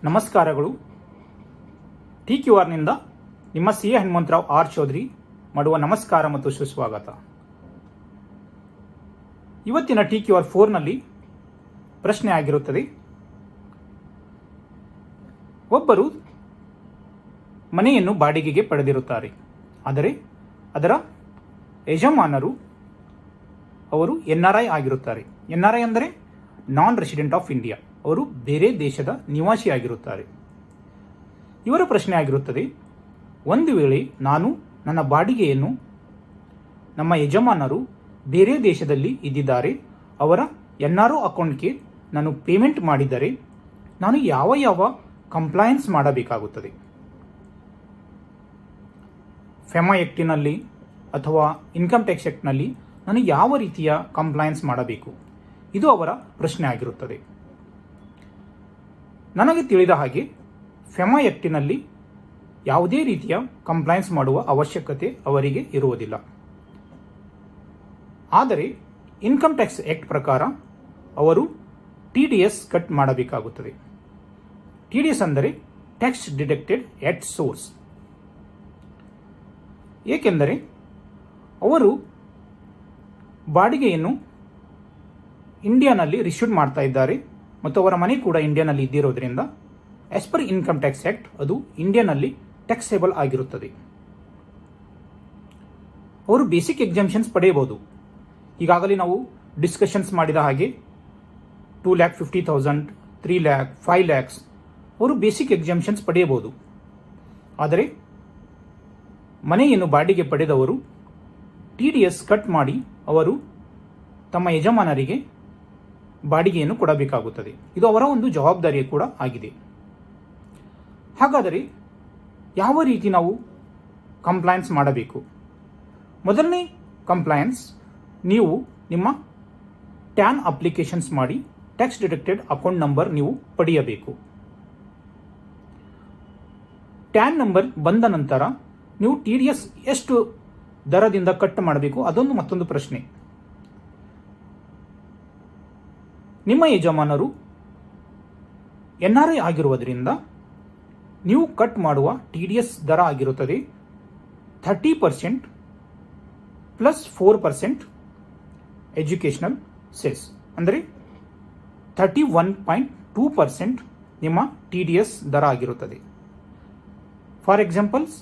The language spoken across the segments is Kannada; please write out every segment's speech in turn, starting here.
ನಮಸ್ಕಾರಗಳು. TQRನಿಂದ ನಿಮ್ಮ ಸಿ ಹನುಮಂತರಾವ್ ಆರ್ ಚೌಧರಿ ಮಾಡುವ ನಮಸ್ಕಾರ ಮತ್ತು ಸುಸ್ವಾಗತ. ಇವತ್ತಿನ TQR 4ನಲ್ಲಿ ಪ್ರಶ್ನೆ ಆಗಿರುತ್ತದೆ, ಒಬ್ಬರು ಮನೆಯನ್ನು ಬಾಡಿಗೆಗೆ ಪಡೆದಿರುತ್ತಾರೆ, ಆದರೆ ಅದರ ಯಜಮಾನರು ಅವರು NRI ಆಗಿರುತ್ತಾರೆ. NRI ಅಂದರೆ ನಾನ್ ರೆಸಿಡೆಂಟ್ ಆಫ್ ಇಂಡಿಯಾ, ಅವರು ಬೇರೆ ದೇಶದ ನಿವಾಸಿಯಾಗಿರುತ್ತಾರೆ. ಇವರ ಪ್ರಶ್ನೆ ಆಗಿರುತ್ತದೆ, ಒಂದು ವೇಳೆ ನಾನು ನನ್ನ ಬಾಡಿಗೆಯನ್ನು ನಮ್ಮ ಯಜಮಾನರು ಬೇರೆ ದೇಶದಲ್ಲಿ ಇದ್ದಿದ್ದಾರೆ, ಅವರ NRO ಅಕೌಂಟ್ಗೆ ನಾನು ಪೇಮೆಂಟ್ ಮಾಡಿದರೆ ನಾನು ಯಾವ ಕಂಪ್ಲೈನ್ಸ್ ಮಾಡಬೇಕಾಗುತ್ತದೆ? ಫೆಮಾ ಆ್ಯಕ್ಟಿನಲ್ಲಿ ಅಥವಾ ಇನ್ಕಮ್ ಟ್ಯಾಕ್ಸ್ ಆ್ಯಕ್ಟ್ನಲ್ಲಿ ನಾನು ಯಾವ ರೀತಿಯ ಕಂಪ್ಲೈನ್ಸ್ ಮಾಡಬೇಕು? ಇದು ಅವರ ಪ್ರಶ್ನೆ ಆಗಿರುತ್ತದೆ. ನನಗೆ ತಿಳಿದ ಹಾಗೆ ಫೆಮಾ ಆ್ಯಕ್ಟಿನಲ್ಲಿ ಯಾವುದೇ ರೀತಿಯ ಕಂಪ್ಲೈನ್ಸ್ ಮಾಡುವ ಅವಶ್ಯಕತೆ ಅವರಿಗೆ ಇರುವುದಿಲ್ಲ. ಆದರೆ ಇನ್ಕಮ್ ಟ್ಯಾಕ್ಸ್ ಆ್ಯಕ್ಟ್ ಪ್ರಕಾರ ಅವರು TDS ಕಟ್ ಮಾಡಬೇಕಾಗುತ್ತದೆ. TDS ಅಂದರೆ ಟ್ಯಾಕ್ಸ್ ಡಿಡಕ್ಟೆಡ್ ಎಟ್ ಸೋರ್ಸ್. ಏಕೆಂದರೆ ಅವರು ಬಾಡಿಗೆಯನ್ನು ಇಂಡಿಯಾನಲ್ಲಿ ರಿಸೀವ್ ಮಾಡ್ತಾ ಇದ್ದಾರೆ ಮತ್ತು ಅವರ ಮನೆ ಕೂಡ ಇಂಡಿಯಾನಲ್ಲಿ ಇದ್ದಿರೋದ್ರಿಂದ as per income tax act ಅದು ಇಂಡಿಯಾನಲ್ಲಿ ಟ್ಯಾಕ್ಸೇಬಲ್ ಆಗಿರುತ್ತದೆ. ಅವರು ಬೇಸಿಕ್ ಎಕ್ಸಾಮ್ಷನ್ಸ್ ಪಡೆಯಬಹುದು. ಈಗಾಗಲೇ ನಾವು ಡಿಸ್ಕಷನ್ಸ್ ಮಾಡಿದ ಹಾಗೆ 2,50,000, 3 lakh, 5 lakhs ಅವರು ಬೇಸಿಕ್ ಎಕ್ಸಾಮ್ಷನ್ಸ್ ಪಡೆಯಬಹುದು. ಆದರೆ ಮನೆಯನ್ನು ಬಾಡಿಗೆ ಪಡೆದವರು TDS ಕಟ್ ಮಾಡಿ ಅವರು ತಮ್ಮ ಯಜಮಾನರಿಗೆ ಬಾಡಿಗೆಯನ್ನು ಕೊಡಬೇಕಾಗುತ್ತದೆ. ಇದು ಅವರ ಒಂದು ಜವಾಬ್ದಾರಿ ಕೂಡ ಆಗಿದೆ. ಹಾಗಾದರೆ ಯಾವ ರೀತಿ ನಾವು ಕಂಪ್ಲೈನ್ಸ್ ಮಾಡಬೇಕು? ಮೊದಲನೇ ಕಂಪ್ಲೈನ್ಸ್, ನೀವು ನಿಮ್ಮ ಟ್ಯಾನ್ ಅಪ್ಲಿಕೇಶನ್ಸ್ ಮಾಡಿ ಟ್ಯಾಕ್ಸ್ ಡಿಡಕ್ಟೆಡ್ ಅಕೌಂಟ್ ನಂಬರ್ ನೀವು ಪಡೆಯಬೇಕು. ಟ್ಯಾನ್ ನಂಬರ್ ಬಂದ ನಂತರ ನೀವು TDS ಎಷ್ಟು ದರದಿಂದ ಕಟ್ ಮಾಡಬೇಕು ಅದೊಂದು ಮತ್ತೊಂದು ಪ್ರಶ್ನೆ. ನಿಮ್ಮ ಯಜಮಾನರು NRI ಆಗಿರುವುದರಿಂದ ನೀವು ಕಟ್ ಮಾಡುವ TDS ದರ ಆಗಿರುತ್ತದೆ 30% ಪ್ಲಸ್ 4% ಎಜುಕೇಷನಲ್ ಸೆಸ್, ಅಂದರೆ 31.2% ನಿಮ್ಮ TDS ದರ ಆಗಿರುತ್ತದೆ. ಫಾರ್ ಎಕ್ಸಾಂಪಲ್ಸ್,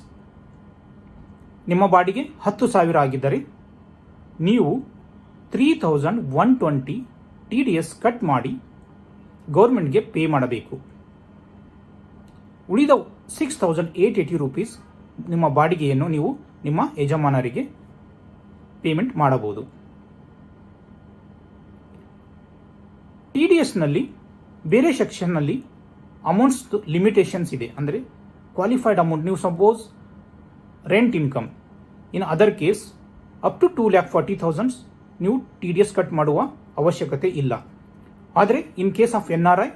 ನಿಮ್ಮ ಬಾಡಿಗೆ 10,000 ಆಗಿದ್ದರೆ ನೀವು 3,120 TDS ಕಟ್ ಮಾಡಿ ಗೌರ್ಮೆಂಟ್ಗೆ ಪೇ ಮಾಡಬೇಕು. ಉಳಿದ 6,880 ರೂಪೀಸ್ ನಿಮ್ಮ ಬಾಡಿಗೆಯನ್ನು ನೀವು ನಿಮ್ಮ ಯಜಮಾನರಿಗೆ ಪೇಮೆಂಟ್ ಮಾಡಬಹುದು. TDSನಲ್ಲಿ ಬೇರೆ ಸೆಕ್ಷನ್ನಲ್ಲಿ ಅಮೌಂಟ್ಸ್ ಲಿಮಿಟೇಷನ್ಸ್ ಇದೆ. ಅಂದರೆ ಕ್ವಾಲಿಫೈಡ್ ಅಮೌಂಟ್, ನೀವು suppose rent income, in other case up to 2,40,000 ನೀವು TDS ಕಟ್ ಮಾಡುವ ಅವಶ್ಯಕತೆ ಇಲ್ಲ. ಆದರೆ ಇನ್ ಕೇಸ್ ಆಫ್ NRI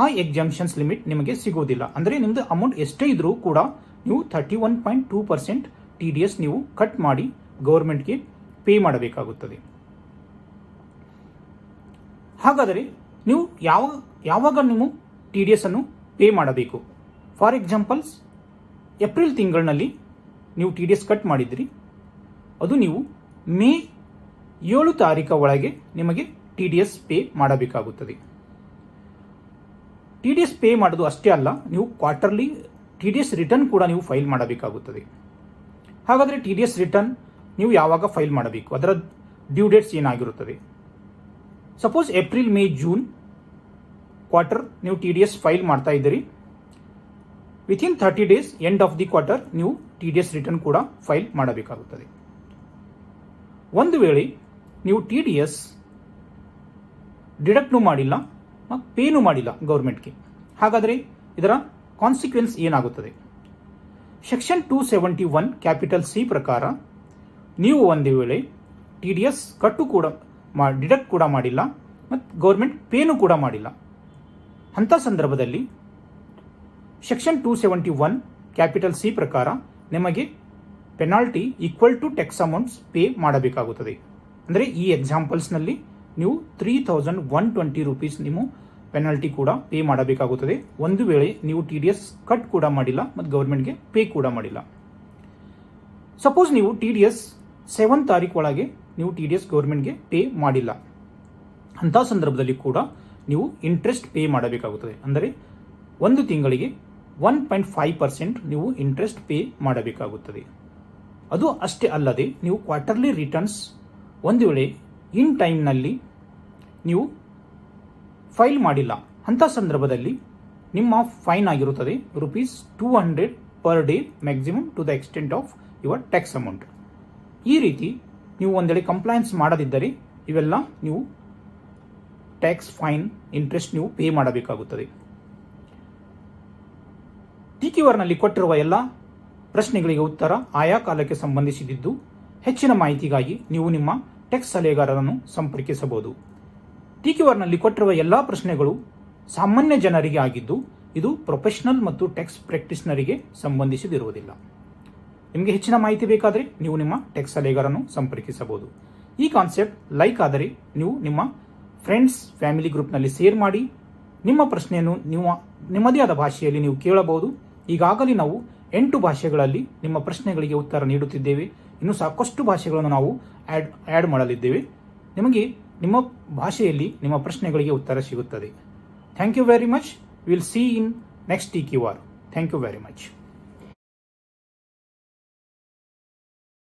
ಆ ಎಕ್ಸಾಮ್ಷನ್ಸ್ ಲಿಮಿಟ್ ನಿಮಗೆ ಸಿಗೋದಿಲ್ಲ. ಅಂದರೆ ನಿಮ್ಮದು ಅಮೌಂಟ್ ಎಷ್ಟೇ ಇದ್ರೂ ಕೂಡ ನೀವು 31.2% TDS ನೀವು ಕಟ್ ಮಾಡಿ ಗೌರ್ಮೆಂಟ್ಗೆ ಪೇ ಮಾಡಬೇಕಾಗುತ್ತದೆ. ಹಾಗಾದರೆ ನೀವು ಯಾವಾಗ ನೀವು TDS ಅನ್ನು ಪೇ ಮಾಡಬೇಕು? ಫಾರ್ ಎಕ್ಸಾಂಪಲ್ಸ್, ಏಪ್ರಿಲ್ ತಿಂಗಳಿನಲ್ಲಿ ನೀವು TDS ಕಟ್ ಮಾಡಿದ್ರಿ, ಅದು ನೀವು ಮೇ 7 ತಾರೀಖ ಒಳಗೆ ನಿಮಗೆ TDS ಪೇ ಮಾಡಬೇಕಾಗುತ್ತದೆ. TDS ಪೇ ಮಾಡೋದು ಅಷ್ಟೇ ಅಲ್ಲ, ನೀವು ಕ್ವಾರ್ಟರ್ಲಿ TDS ರಿಟರ್ನ್ ಕೂಡ ನೀವು ಫೈಲ್ ಮಾಡಬೇಕಾಗುತ್ತದೆ. ಹಾಗಾದರೆ TDS ರಿಟರ್ನ್ ನೀವು ಯಾವಾಗ ಫೈಲ್ ಮಾಡಬೇಕು, ಅದರ ಡ್ಯೂ ಡೇಟ್ಸ್ ಏನಾಗಿರುತ್ತದೆ? Suppose April, May, June quarter ನೀವು TDS ಫೈಲ್ ಮಾಡ್ತಾ ಇದ್ದೀರಿ, within 30 days end of the quarter ನೀವು TDS ರಿಟರ್ನ್ ಕೂಡ ಫೈಲ್ ಮಾಡಬೇಕಾಗುತ್ತದೆ. ಒಂದು ವೇಳೆ ನೀವು TDS ಡಿಡಕ್ಟ್ನೂ ಮಾಡಿಲ್ಲ, ಪೇನೂ ಮಾಡಿಲ್ಲ ಗೌರ್ಮೆಂಟ್ಗೆ, ಹಾಗಾದರೆ ಇದರ ಕಾನ್ಸಿಕ್ವೆನ್ಸ್ ಏನಾಗುತ್ತದೆ? ಸೆಕ್ಷನ್ 271 ಕ್ಯಾಪಿಟಲ್ C ಪ್ರಕಾರ ನೀವು ಒಂದು ವೇಳೆ TDS ಕಟ್ಟು ಕೂಡ ಡಿಡಕ್ಟ್ ಕೂಡ ಮಾಡಿಲ್ಲ ಮತ್ತು ಗೌರ್ಮೆಂಟ್ ಪೇನೂ ಕೂಡ ಮಾಡಿಲ್ಲ, ಅಂಥ ಸಂದರ್ಭದಲ್ಲಿ ಸೆಕ್ಷನ್ 271 ಕ್ಯಾಪಿಟಲ್ C ಪ್ರಕಾರ ನಿಮಗೆ penalty equal to tax amounts pay ಮಾಡಬೇಕಾಗುತ್ತದೆ. ಅಂದರೆ ಈ ಎಕ್ಸಾಂಪಲ್ಸ್ನಲ್ಲಿ ನೀವು 3,120 ರೂಪೀಸ್ ನೀವು ಪೆನಾಲ್ಟಿ ಕೂಡ ಪೇ ಮಾಡಬೇಕಾಗುತ್ತದೆ ಒಂದು ವೇಳೆ ನೀವು TDS ಕಟ್ ಕೂಡ ಮಾಡಿಲ್ಲ ಮತ್ತು ಗೌರ್ಮೆಂಟ್ಗೆ ಪೇ ಕೂಡ ಮಾಡಿಲ್ಲ. ಸಪೋಸ್ ನೀವು TDS 7 ತಾರೀಕು ಒಳಗೆ ನೀವು TDS ಗೌರ್ಮೆಂಟ್ಗೆ ಪೇ ಮಾಡಿಲ್ಲ, ಅಂಥ ಸಂದರ್ಭದಲ್ಲಿ ಕೂಡ ನೀವು ಇಂಟ್ರೆಸ್ಟ್ ಪೇ ಮಾಡಬೇಕಾಗುತ್ತದೆ. ಅಂದರೆ ಒಂದು ತಿಂಗಳಿಗೆ 1.5% ನೀವು ಇಂಟ್ರೆಸ್ಟ್ ಪೇ ಮಾಡಬೇಕಾಗುತ್ತದೆ. ಅದು ಅಷ್ಟೇ ಅಲ್ಲದೆ ನೀವು ಕ್ವಾರ್ಟರ್ಲಿ ರಿಟರ್ನ್ಸ್ ಒಂದು ವೇಳೆ ಇನ್ ಟೈಮ್ನಲ್ಲಿ ನೀವು ಫೈಲ್ ಮಾಡಿಲ್ಲ, ಅಂಥ ಸಂದರ್ಭದಲ್ಲಿ ನಿಮ್ಮ ಫೈನ್ ಆಗಿರುತ್ತದೆ ₹200 per day maximum to the extent of your tax amount. ಈ ರೀತಿ ನೀವು ಒಂದೇಳೆ ಕಂಪ್ಲೈನ್ಸ್ ಮಾಡದಿದ್ದರೆ ಇವೆಲ್ಲ ನೀವು ಟ್ಯಾಕ್ಸ್, ಫೈನ್, ಇಂಟ್ರೆಸ್ಟ್ ನೀವು ಪೇ ಮಾಡಬೇಕಾಗುತ್ತದೆ. TQRನಲ್ಲಿ ಕೊಟ್ಟಿರುವ ಎಲ್ಲ ಪ್ರಶ್ನೆಗಳಿಗೆ ಉತ್ತರ ಆಯಾ ಕಾಲಕ್ಕೆ ಸಂಬಂಧಿಸಿದ್ದು. ಹೆಚ್ಚಿನ ಮಾಹಿತಿಗಾಗಿ ನೀವು ನಿಮ್ಮ ಟ್ಯಾಕ್ಸ್ ಸಲಹೆಗಾರರನ್ನು ಸಂಪರ್ಕಿಸಬಹುದು. TQRನಲ್ಲಿ ಕೊಟ್ಟಿರುವ ಎಲ್ಲ ಪ್ರಶ್ನೆಗಳು ಸಾಮಾನ್ಯ ಜನರಿಗೆ ಆಗಿದ್ದು ಇದು ಪ್ರೊಫೆಷನಲ್ ಮತ್ತು ಟ್ಯಾಕ್ಸ್ ಪ್ರಾಕ್ಟೀಸ್ನರಿಗೆ ಸಂಬಂಧಿಸಿದಿರುವುದಿಲ್ಲ. ನಿಮಗೆ ಹೆಚ್ಚಿನ ಮಾಹಿತಿ ಬೇಕಾದರೆ ನೀವು ನಿಮ್ಮ ಟ್ಯಾಕ್ಸ್ ಸಲಹೆಗಾರರನ್ನು ಸಂಪರ್ಕಿಸಬಹುದು. ಈ ಕಾನ್ಸೆಪ್ಟ್ ಲೈಕ್ ಆದರೆ ನೀವು ನಿಮ್ಮ ಫ್ರೆಂಡ್ಸ್, ಫ್ಯಾಮಿಲಿ ಗ್ರೂಪ್ನಲ್ಲಿ ಶೇರ್ ಮಾಡಿ. ನಿಮ್ಮ ಪ್ರಶ್ನೆಯನ್ನು ನೀವು ನಿಮ್ಮದೇ ಆದ ಭಾಷೆಯಲ್ಲಿ ನೀವು ಕೇಳಬಹುದು. ಈಗಾಗಲೇ ನಾವು 8 ಭಾಷೆಗಳಲ್ಲಿ ನಿಮ್ಮ ಪ್ರಶ್ನೆಗಳಿಗೆ ಉತ್ತರ ನೀಡುತ್ತಿದ್ದೇವೆ. ಇನ್ನು ಸಾಕಷ್ಟು ಭಾಷೆಗಳನ್ನು ನಾವು ಆ್ಯಡ್ ಮಾಡಲಿದ್ದೇವೆ. ನಿಮಗೆ ನಿಮ್ಮ ಭಾಷೆಯಲ್ಲಿ ನಿಮ್ಮ ಪ್ರಶ್ನೆಗಳಿಗೆ ಉತ್ತರ ಸಿಗುತ್ತದೆ. Thank you very much. Will see in next TQR. Thank you very much.